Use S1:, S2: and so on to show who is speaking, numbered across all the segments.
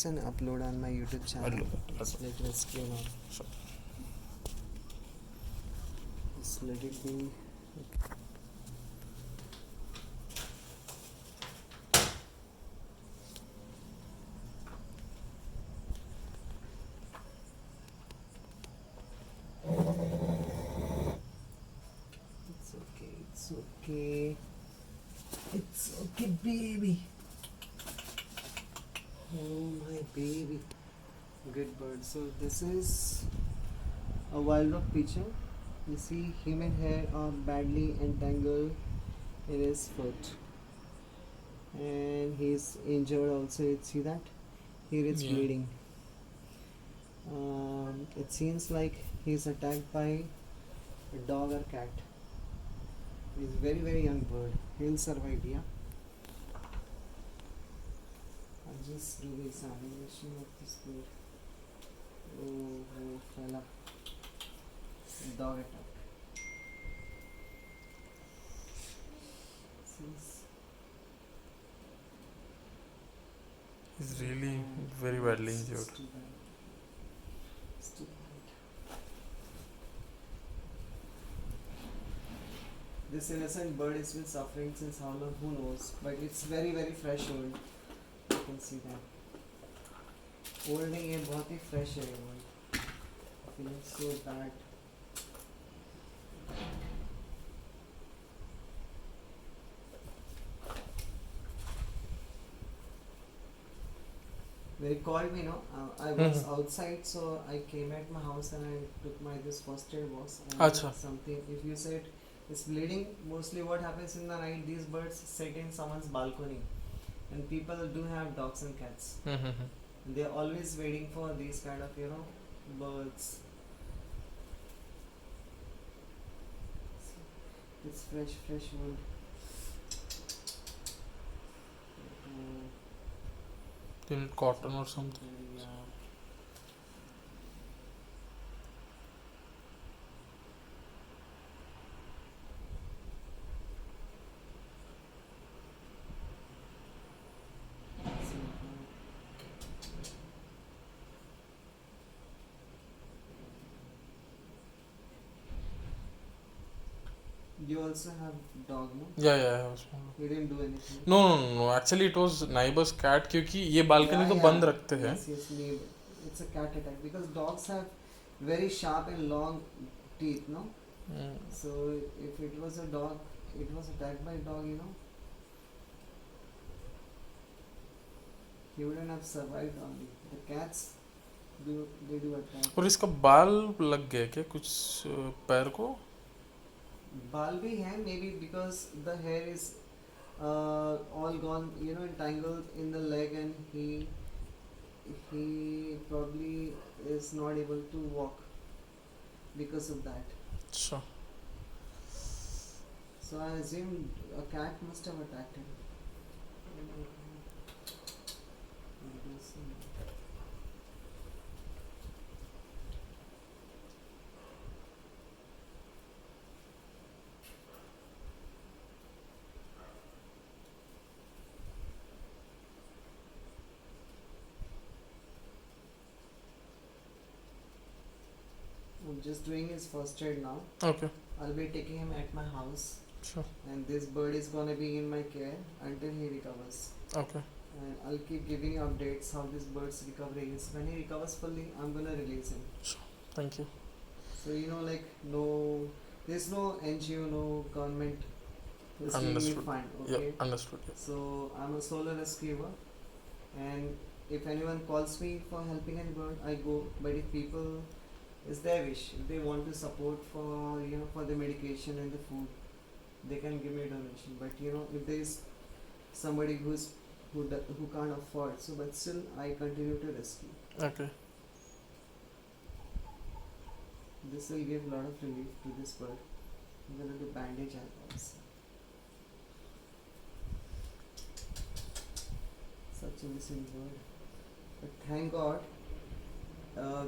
S1: and upload on my YouTube
S2: I'll
S1: channel.
S2: do that.
S1: Let's let rescue now.
S2: Sure.
S1: Just let it be. It's okay. It's okay. It's okay, baby. Oh my baby. Good bird. So this is a wild dog picture. You see human hair are badly entangled in his foot. And he's injured also. You see that? Here it's
S2: Yeah.
S1: bleeding. It seems like he's attacked by a dog or cat. He's a very young bird. He'll survive, yeah. I'll just do the examination of this bird. Oh fella. Dog attack. Since
S2: He's really very badly injured.
S1: it's too bad. It's too bad. This innocent bird has been suffering since how long? Who knows? But it's very fresh wound. You can see that. Old नहीं है बहुत ही fresh है ये wound. Feeling so bad. They called me, no. I was outside, so I came at my house and I took my this first aid box. And
S2: Acha.
S1: something. If you said it's bleeding, mostly what happens in the night, these birds sit in someone's balcony, and people do have dogs and cats. They're always waiting for these kind of birds. It's fresh wood.
S2: In cotton or something.
S1: Yeah. You also have dog, no?
S2: Yeah, I have a small.
S1: You didn't do anything.
S2: No. Actually, it was neighbor's cat क्योंकि ये balcony तो बंद रखते हैं.
S1: Yes, neighbor. It's a cat attack because dogs have very sharp and long teeth, no? So if it was a dog, it was attacked by a dog, he wouldn't have survived only. The cats they do attack.
S2: और इसका बाल लग गया क्या कुछ पैर को?
S1: बाल भी है maybe because the hair is all gone, entangled in the leg, and he probably is not able to walk because of that.
S2: Sure.
S1: So I assume a cat must have attacked him. I'm just doing his first aid now.
S2: Okay.
S1: I'll be taking him at my house.
S2: Sure.
S1: And this bird is gonna be in my care until he recovers.
S2: Okay.
S1: And I'll keep giving you updates how this bird's recovery is. When he recovers fully, I'm gonna release him.
S2: Sure. Thank you.
S1: So there's no NGO, no government rescuing me
S2: Understood.
S1: fund. Okay.
S2: Yeah, understood. Yeah.
S1: So I'm a solo rescuer, and if anyone calls me for helping any bird, I go. But if people, it's their wish. If they want to support for for the medication and the food, they can give me a donation. But if there is somebody who can't afford, so but still I continue to rescue.
S2: Okay.
S1: This will give a lot of relief to this bird. I'm gonna do bandage eyebrows. Such a missing bird. But thank God,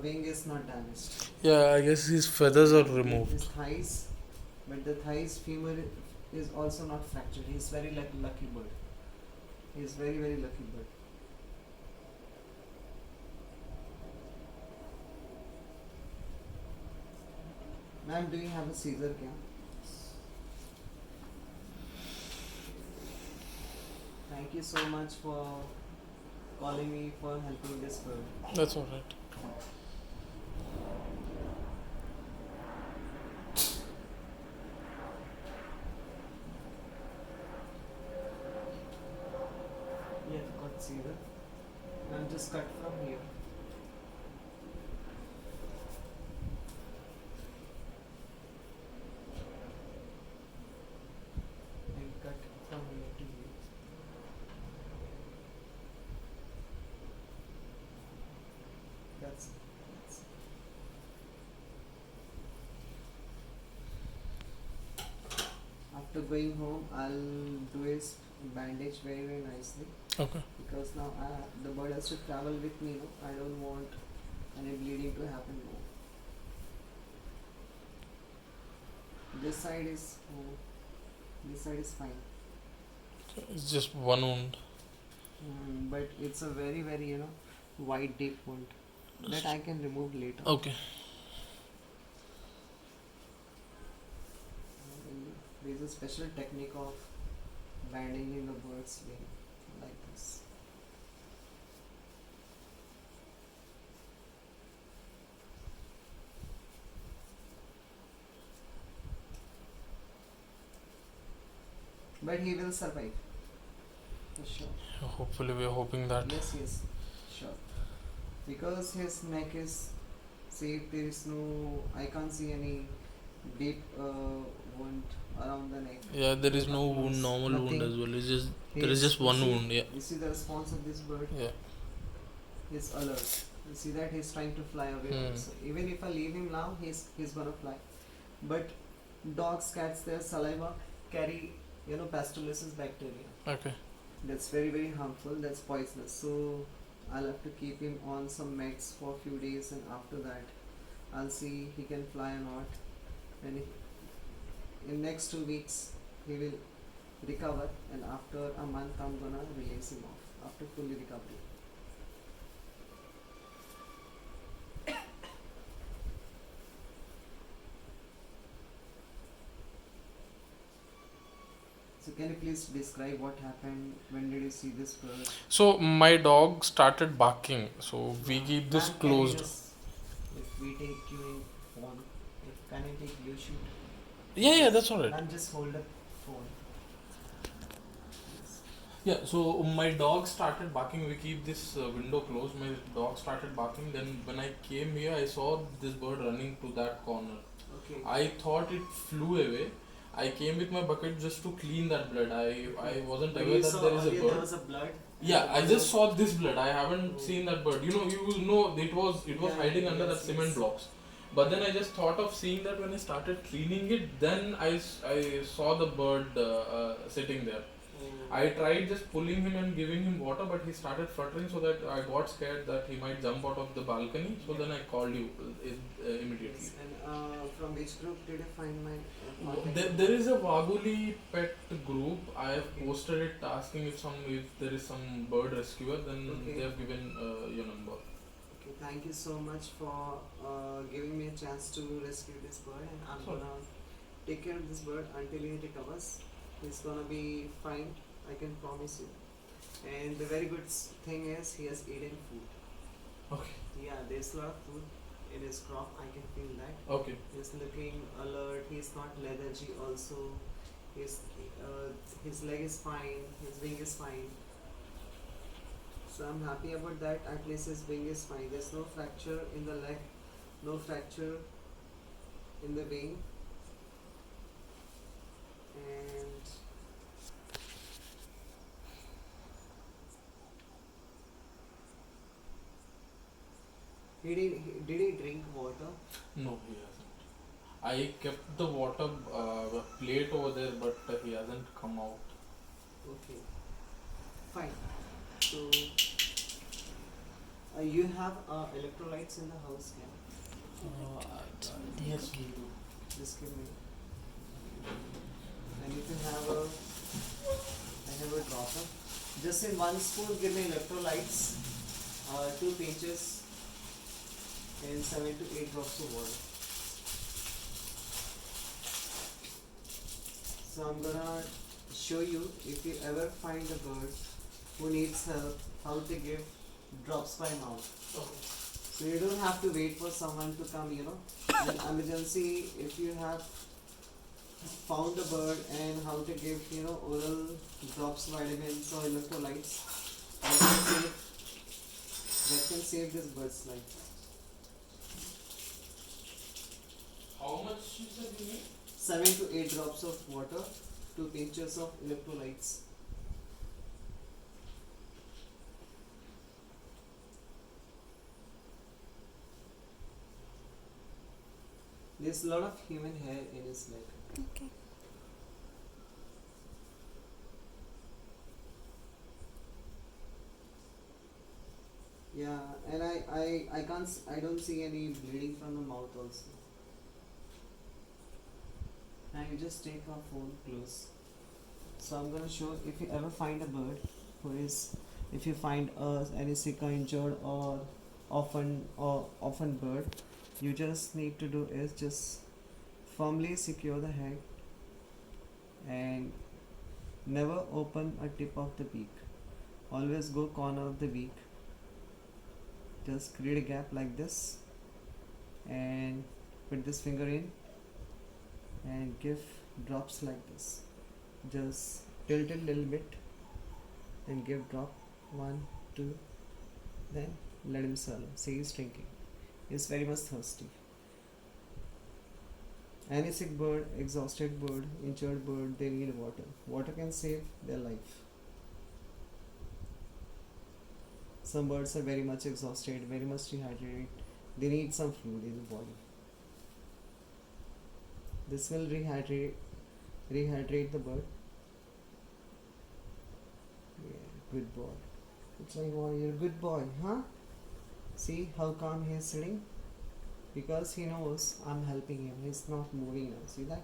S1: wing is not damaged.
S2: Yeah, I guess his feathers are removed.
S1: His thighs, but the thighs femur is also not fractured. He's very lucky bird. He's very lucky bird. Ma'am, do you have a Caesar क्या? Thank you so much for calling me for helping this bird.
S2: That's all right.
S1: Yeah, got Caesar. Ma'am, just cut from here. And cut from here to here. That's it. That's it. After going home, I'll do his bandage very very nicely
S2: Okay.
S1: because now the bird has to travel with me. No, I don't want any bleeding to happen more. This side is this side is fine.
S2: It's just one wound.
S1: But it's a very very wide deep wound that I can remove later.
S2: Okay.
S1: There's a special technique of bandaging the bird's wing like this. But he will survive for sure.
S2: Hopefully, we are hoping that.
S1: Yes, yes, sure. Because his neck is safe, there is no, I can't see any deep wound around the neck.
S2: Yeah, there is no wound, normal wound
S1: Nothing.
S2: as well. It's just there
S1: He
S2: is just
S1: you
S2: one
S1: see-
S2: wound. Yeah.
S1: You see the response of this bird?
S2: Yeah.
S1: He's alert. You see that he's trying to fly away.
S2: Hmm.
S1: Also. Even if I leave him now, he's gonna fly. But dogs, cats, their saliva carry pasteurellosis bacteria.
S2: Okay.
S1: That's very very harmful. That's poisonous. So I'll have to keep him on some meds for a few days, and after that, I'll see he can fly or not. And in next 2 weeks, he will recover, and after a month, I'm gonna release him off after fully recovery. So can you please describe what happened? When did you see this bird?
S2: So my dog started barking. So we keep this
S1: Ma'am, can you
S2: closed.
S1: just, if we take you in phone, can I take you shoot?
S2: Yeah, that's all right.
S1: Ma'am, just hold up phone. Yes.
S2: Yeah, so my dog started barking. We keep this window closed. My dog started barking. Then when I came here, I saw this bird running to that corner.
S1: Okay.
S2: I thought it flew away. I came with my bucket just to clean that blood. I wasn't
S1: But
S2: aware
S1: you
S2: that
S1: saw
S2: there is a
S1: earlier
S2: bird.
S1: there was a blood.
S2: Yeah, I just saw this blood. I haven't
S1: Oh.
S2: seen that bird. You know it was
S1: Yeah,
S2: hiding under
S1: yes,
S2: that cement
S1: yes.
S2: blocks. But then I just thought of seeing that when I started cleaning it. Then I saw the bird sitting there. I tried just pulling him and giving him water, but he started fluttering, so that I got scared that he might jump out of the balcony. So then I called you immediately.
S1: Yes. And from which group did you find my contact?
S2: There is a Waguli pet group. I have posted it asking if there is some bird rescuer. Then
S1: Okay.
S2: they have given your number.
S1: Okay, thank you so much for giving me a chance to rescue this bird, and I'm
S2: Sure.
S1: gonna take care of this bird until he recovers. He's gonna be fine, I can promise you. And the very good thing is he has eaten food.
S2: Okay.
S1: Yeah, there's a lot of food in his crop. I can feel that.
S2: Okay.
S1: He's looking alert. He's not lethargy. Also, his leg is fine. His wing is fine. So I'm happy about that. At least his wing is fine. There's no fracture in the leg, no fracture in the wing, and did he drink water?
S2: No, he hasn't. I kept the water plate over there, but he hasn't come out.
S1: Okay, fine. So you have electrolytes in the house, Cam?
S2: Yes, we do.
S1: Just give me. And if you have I have a dropper. Just in 1 spoon, give me electrolytes, 2 pinches, and 7 to 8 drops of water. So I'm gonna show you, if you ever find a bird who needs help, how to give drops by mouth.
S3: Okay.
S1: So you don't have to wait for someone to come, in emergency. If you have found a bird and how to give, oral drops, vitamins or electrolytes, that can save this bird's life.
S2: How much you said you need?
S1: 7 to 8 drops of water, 2 pinches of electrolytes. There's a lot of human hair in his leg.
S4: Okay.
S1: Yeah, and I don't see any bleeding from the mouth also. Now you just take our phone close. So I'm gonna show, if you ever find a bird if you find any sick or injured or often bird, you just need to do is just firmly secure the head and never open a tip of the beak. Always go corner of the beak. Just create a gap like this and put this finger in and give drops like this. Just tilt it a little bit and give drop 1, 2, then let him swallow. See, he's drinking. He's very much thirsty. Any sick bird, exhausted bird, injured bird, they need water. Water can save their life. Some birds are very much exhausted, very much dehydrated. They need some fluid in the body. This will rehydrate the bird. Yeah, good boy. It's like, wow, you're a good boy, huh? See how calm he is sitting? Because he knows I'm helping him. He's not moving now. See that?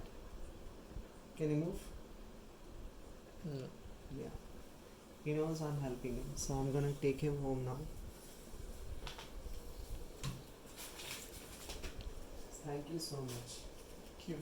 S1: Can he move?
S3: No.
S1: Yeah. He knows I'm helping him. So I'm gonna take him home now. Thank you so much.
S3: Thank you.